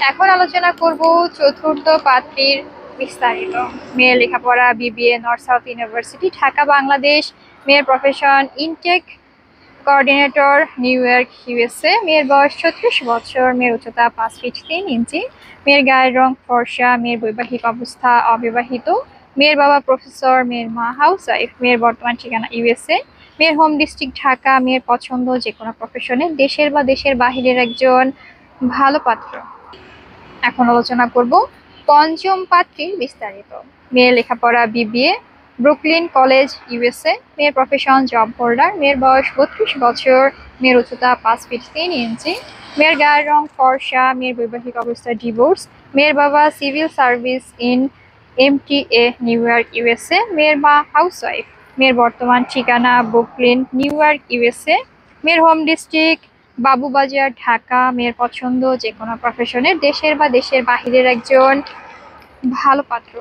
এখন আলোচনা করব চতুর্থ পাত্রীর বিস্তারিত। মেয়ের লেখাপড়া BBA North South University Dhaka Bangladesh. মেয়ের profession intake coordinator New York USA. মেয়ের বয়স 36 বছর। মেয়ের উচ্চতা 5 ফিট 3 ইঞ্চি। মেয়ের গায়ের রং ফর্সা। মেয়ের বৈবাহিক অবস্থা অবিবাহিত। মেয়ের বাবা প্রফেসর। মেয়ের মা হাউস ওয়াইফ। মেয়ের বর্তমান ঠিকানা ইউএসএ। মেয়ের হোম ডিস্ট্রিক্ট ঢাকা। মেয়ের পছন্দ যে কোনো প্রফেশনে দেশের বা দেশের বাহিরের একজন ভালো পাত্র। এখন আলোচনা করব পঞ্চম পাত্রীর বিস্তারিত। মেয়ের লেখাপড়া বিবিএ ব্রুকলিন কলেজ ইউএসএ। মেয়ের প্রফেশন জব হোল্ডার। মেয়ের বয়স 32 বছর। মেয়ের উচ্চতা 5 ফিট 3 ইঞ্চি। মেয়ের গায়ের রং ফর্সা। মেয়ের বৈবাহিক অবস্থা ডিভোর্স। মেয়ের বাবা civil service in MTA new York USA. মেয়ের মা হাউসওয়াইফ। মেয়ের বর্তমান ঠিকানা ব্রুকলিন নিউ ইয়র্ক ইউএসএ। মেয়ের হোম ডিস্ট্রিক্ট বাবুবাজার ঢাকা। মেয়ের পছন্দ যে কোনো প্রফেশনের দেশের বা দেশের বাহিরের একজন ভালো পাত্র।